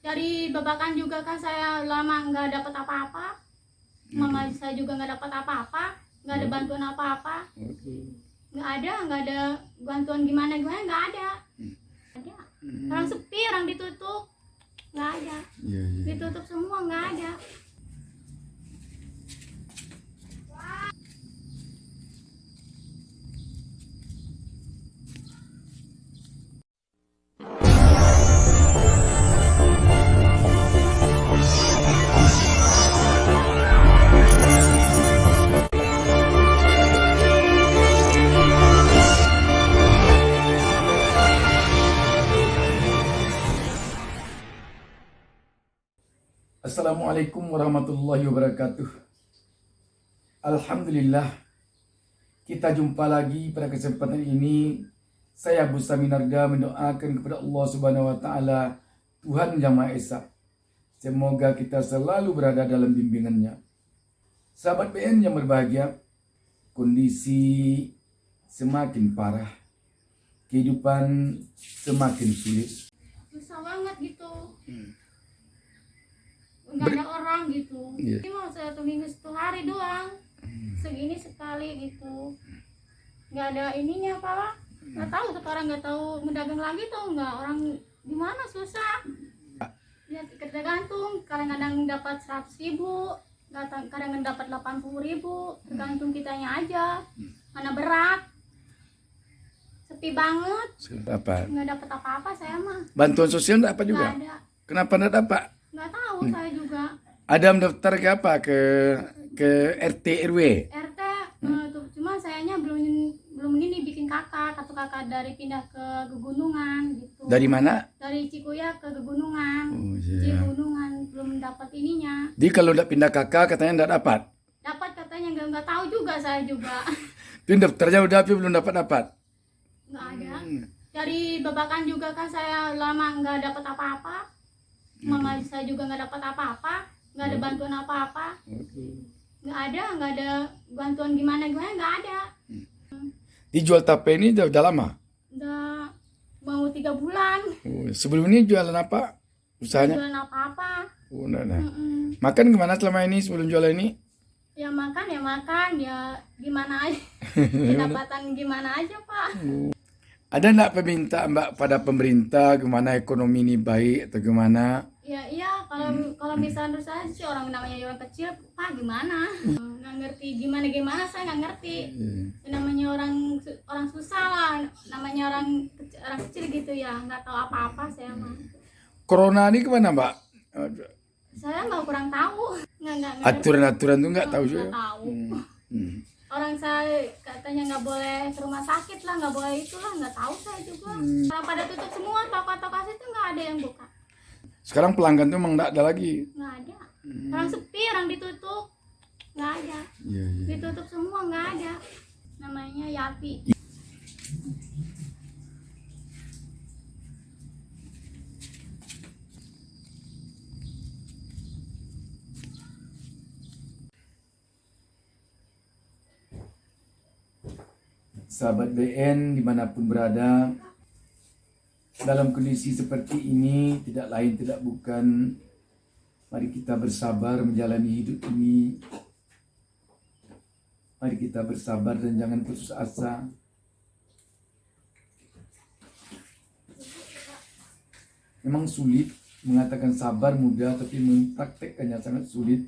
Cari babakan juga kan saya lama nggak dapat apa-apa. Mama saya juga nggak dapat apa-apa, nggak ada bantuan apa-apa. Nggak ada bantuan gimana nggak ada. Orang sepi, orang ditutup, nggak ada. Ditutup semua, nggak ada. Assalamualaikum warahmatullahi wabarakatuh. Alhamdulillah, kita jumpa lagi pada kesempatan ini. Saya Abu Saminarga mendoakan kepada Allah Subhanahu wa taala, Tuhan Yang Maha Esa. Semoga kita selalu berada dalam bimbingannya. Sahabat BN yang berbahagia, kondisi semakin parah. Kehidupan semakin sulit. Susah banget gitu. Nggak ada orang gitu. Ini mau satu minggu satu hari doang, segini sekali gitu. Nggak ada ininya apa, nggak tahu sekarang, nggak tahu mendagang lagi tuh nggak, orang gimana, susah ya, tergantung. Kadang-kadang dapat 100.000, kadang dapat 80.000, tergantung kitanya aja mana berat. Sepi banget, nggak dapat apa-apa saya mah. Bantuan sosial enggak apa juga? Nggak ada. Kenapa enggak dapat? Nggak tahu saya juga. Ada mendaftar ke apa? Ke RT RW? RT tuh, cuma sayanya belum ini bikin kakak dari pindah ke Gegunungan gitu. Dari mana? Dari Cikuya ke Gegunungan. Oh, iya. Gegunungan belum dapat ininya. Jadi kalau udah pindah kakak katanya enggak dapat. Dapat katanya, nggak tahu juga saya juga. Itu daftarnya udah tapi belum dapat. Nggak ada. Cari babakan juga kan saya lama nggak dapat apa-apa. Mama saya juga nggak dapat apa-apa, nggak ada bantuan apa-apa. Nggak ada bantuan gimana nggak ada. Dijual tape ini udah lama? Udah mau 3 bulan. Oh, sebelum ini jualan apa? Usahanya? Jualan apa-apa. Oh, nah. Makan gimana selama ini sebelum jualan ini? Ya makan ya gimana aja. Pendapatan gimana aja, Pak. Ada enggak peminta Mbak pada pemerintah gimana ekonomi ini baik atau gimana? Ya iya, kalau misalnya saya sih orang namanya orang kecil, Pak gimana? Nggak ngerti gimana saya nggak ngerti. Namanya orang susah lah, namanya orang kecil gitu ya, nggak tahu apa-apa saya mah. Corona ini kemana Mbak? Saya nggak, kurang tahu, nggak ngerti. Aturan-aturan tuh nggak tahu juga. Nggak tahu. Orang saya katanya nggak boleh ke rumah sakit lah, nggak boleh itulah, nggak tahu saya juga. Pada tutup semua, toko-toko itu nggak ada yang buka. Sekarang pelanggan tuh emang nggak ada lagi. Nggak ada. Orang sepi, orang ditutup, nggak ada. Ditutup semua, nggak ada. Namanya Yapi. Sahabat BN dimanapun berada, dalam kondisi seperti ini tidak lain tidak bukan, mari kita bersabar menjalani hidup ini. Mari kita bersabar dan jangan putus asa. Memang sulit mengatakan sabar mudah, tapi mempraktekkannya sangat sulit.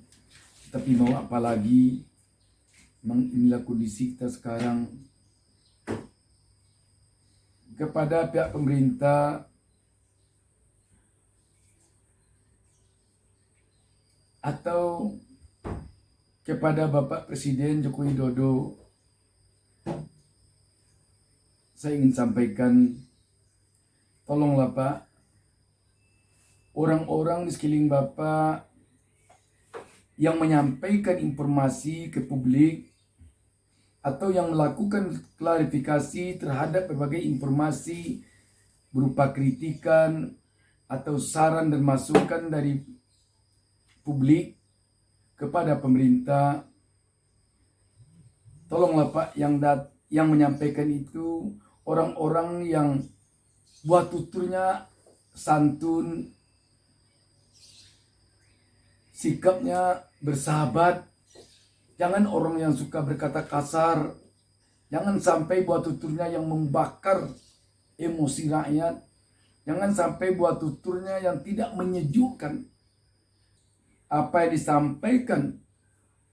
Tapi mau apa lagi? Memang inilah kondisi kita sekarang. Kepada pihak pemerintah atau kepada Bapak Presiden Joko Widodo, saya ingin sampaikan, tolonglah Pak, orang-orang di sekeliling Bapak yang menyampaikan informasi ke publik atau yang melakukan klarifikasi terhadap berbagai informasi berupa kritikan atau saran dan masukan dari publik kepada pemerintah, tolonglah Pak, yang menyampaikan itu orang-orang yang buat tuturnya santun, sikapnya bersahabat. Jangan orang yang suka berkata kasar. Jangan sampai buat tuturnya yang membakar emosi rakyat. Jangan sampai buat tuturnya yang tidak menyejukkan. Apa yang disampaikan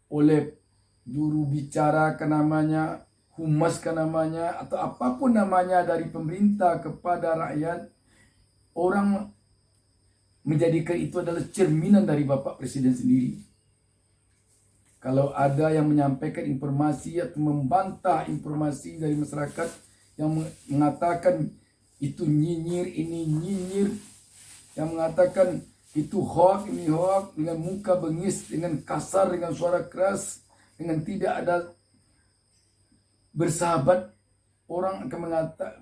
oleh juru bicara namanya, humas namanya, atau apapun namanya dari pemerintah kepada rakyat, orang menjadikan itu adalah cerminan dari Bapak Presiden sendiri. Kalau ada yang menyampaikan informasi atau membantah informasi dari masyarakat yang mengatakan itu nyinyir, ini nyinyir, yang mengatakan itu hoak, ini hoak, dengan muka bengis, dengan kasar, dengan suara keras, dengan tidak ada bersahabat, orang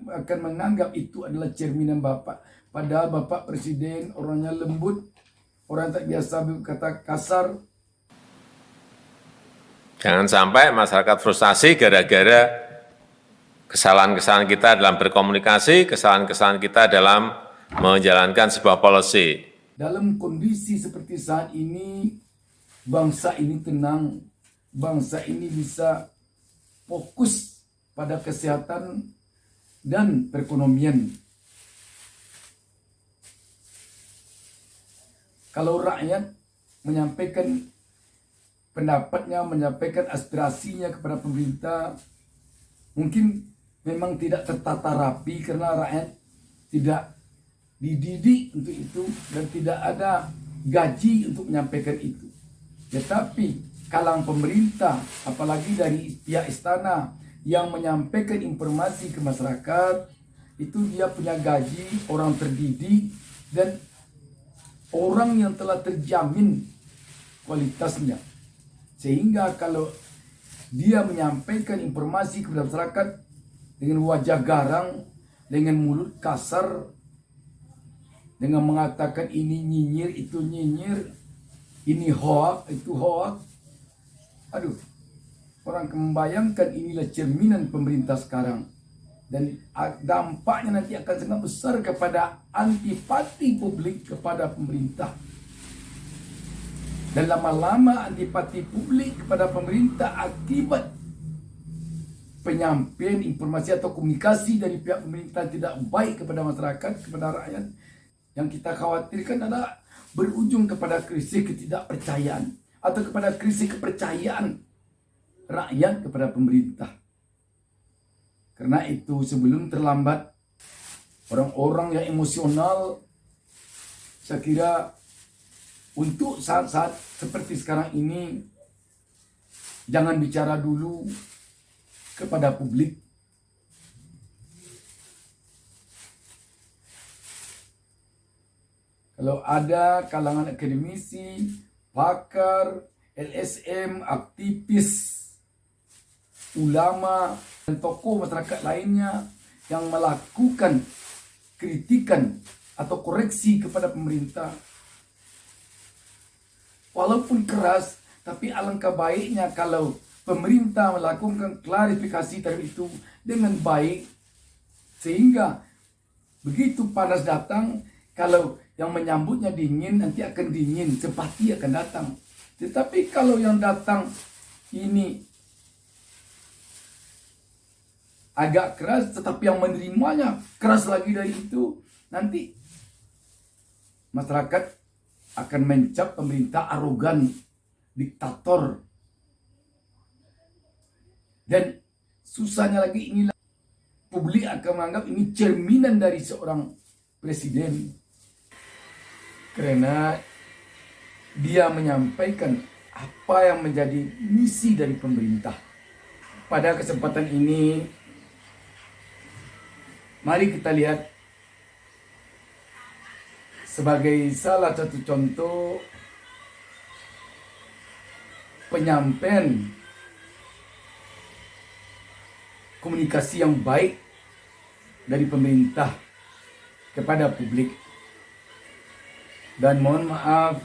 akan menganggap itu adalah cerminan Bapak. Padahal Bapak Presiden orangnya lembut, orang tak biasa berkata kasar. Jangan sampai masyarakat frustasi gara-gara kesalahan-kesalahan kita dalam berkomunikasi, kesalahan-kesalahan kita dalam menjalankan sebuah policy. Dalam kondisi seperti saat ini, bangsa ini tenang, bangsa ini bisa fokus pada kesehatan dan perekonomian. Kalau rakyat menyampaikan pendapatnya, menyampaikan aspirasinya kepada pemerintah, mungkin memang tidak tertata rapi karena rakyat tidak dididik untuk itu dan tidak ada gaji untuk menyampaikan itu. Tetapi kalangan pemerintah, apalagi dari pihak istana yang menyampaikan informasi ke masyarakat, itu dia punya gaji, orang terdidik, dan orang yang telah terjamin kualitasnya. Sehingga kalau dia menyampaikan informasi kepada masyarakat dengan wajah garang, dengan mulut kasar, dengan mengatakan ini nyinyir, itu nyinyir, ini hoak, itu hoak. Aduh, orang membayangkan inilah cerminan pemerintah sekarang. Dan dampaknya nanti akan sangat besar kepada antipati publik kepada pemerintah. Dan lama-lama antipati publik kepada pemerintah akibat penyampaian informasi atau komunikasi dari pihak pemerintah tidak baik kepada masyarakat, kepada rakyat. Yang kita khawatirkan adalah berujung kepada krisis ketidakpercayaan atau kepada krisis kepercayaan rakyat kepada pemerintah. Karena itu sebelum terlambat, orang-orang yang emosional, saya kira untuk saat-saat seperti sekarang ini, jangan bicara dulu kepada publik. Kalau ada kalangan akademisi, pakar, LSM, aktivis, ulama, dan tokoh masyarakat lainnya yang melakukan kritikan atau koreksi kepada pemerintah, walaupun keras, tapi alangkah baiknya kalau pemerintah melakukan klarifikasi terhadap itu dengan baik, sehingga begitu panas datang, kalau yang menyambutnya dingin, nanti akan dingin, simpati akan datang. Tetapi kalau yang datang ini agak keras, tetapi yang menerimanya keras lagi dari itu, nanti masyarakat akan mencap pemerintah arogan, diktator. Dan susahnya lagi, inilah publik akan menganggap ini cerminan dari seorang presiden. Karena dia menyampaikan apa yang menjadi misi dari pemerintah. Pada kesempatan ini, mari kita lihat sebagai salah satu contoh penyampaian komunikasi yang baik dari pemerintah kepada publik. Dan mohon maaf,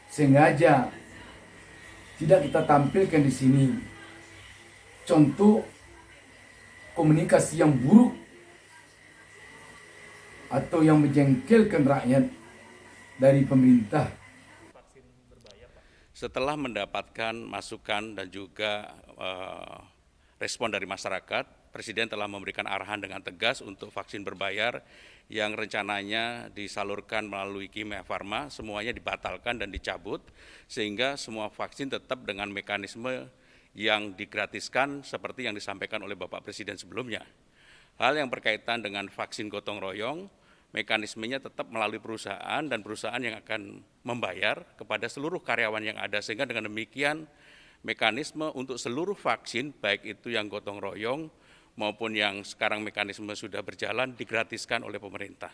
sengaja tidak kita tampilkan di sini contoh komunikasi yang buruk atau yang menjengkelkan rakyat dari pemerintah. setelah mendapatkan masukan dan juga respon dari masyarakat, Presiden telah memberikan arahan dengan tegas untuk vaksin berbayar yang rencananya disalurkan melalui Kimia Farma, semuanya dibatalkan dan dicabut, sehingga semua vaksin tetap dengan mekanisme yang digratiskan seperti yang disampaikan oleh Bapak Presiden sebelumnya. Hal yang berkaitan dengan vaksin gotong royong, mekanismenya tetap melalui perusahaan dan perusahaan yang akan membayar kepada seluruh karyawan yang ada, sehingga dengan demikian mekanisme untuk seluruh vaksin, baik itu yang gotong royong maupun yang sekarang mekanisme sudah berjalan, digratiskan oleh pemerintah.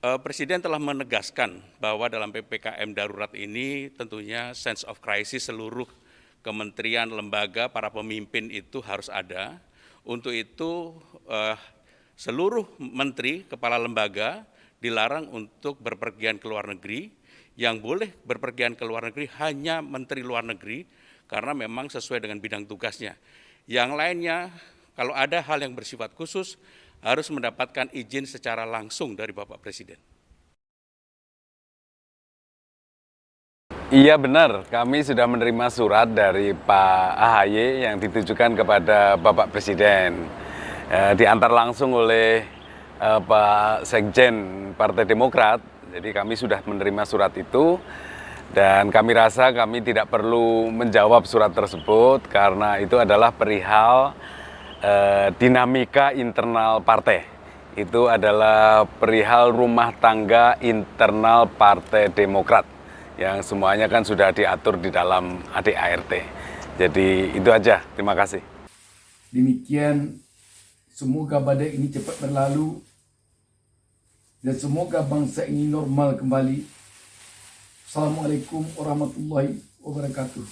Presiden telah menegaskan bahwa dalam PPKM darurat ini tentunya sense of crisis seluruh kementerian, lembaga, para pemimpin itu harus ada. Untuk itu seluruh menteri, kepala lembaga dilarang untuk berpergian ke luar negeri. Yang boleh berpergian ke luar negeri hanya menteri luar negeri karena memang sesuai dengan bidang tugasnya. Yang lainnya, kalau ada hal yang bersifat khusus, harus mendapatkan izin secara langsung dari Bapak Presiden. Iya benar, kami sudah menerima surat dari Pak AHY yang ditujukan kepada Bapak Presiden. Diantar langsung oleh Pak Sekjen Partai Demokrat, jadi kami sudah menerima surat itu. Dan kami rasa kami tidak perlu menjawab surat tersebut karena itu adalah perihal dinamika internal partai. Itu adalah perihal rumah tangga internal Partai Demokrat yang semuanya kan sudah diatur di dalam ADART. Jadi itu aja, terima kasih. Demikian, semoga badai ini cepat berlalu dan semoga bangsa ini normal kembali. Assalamualaikum warahmatullahi wabarakatuh.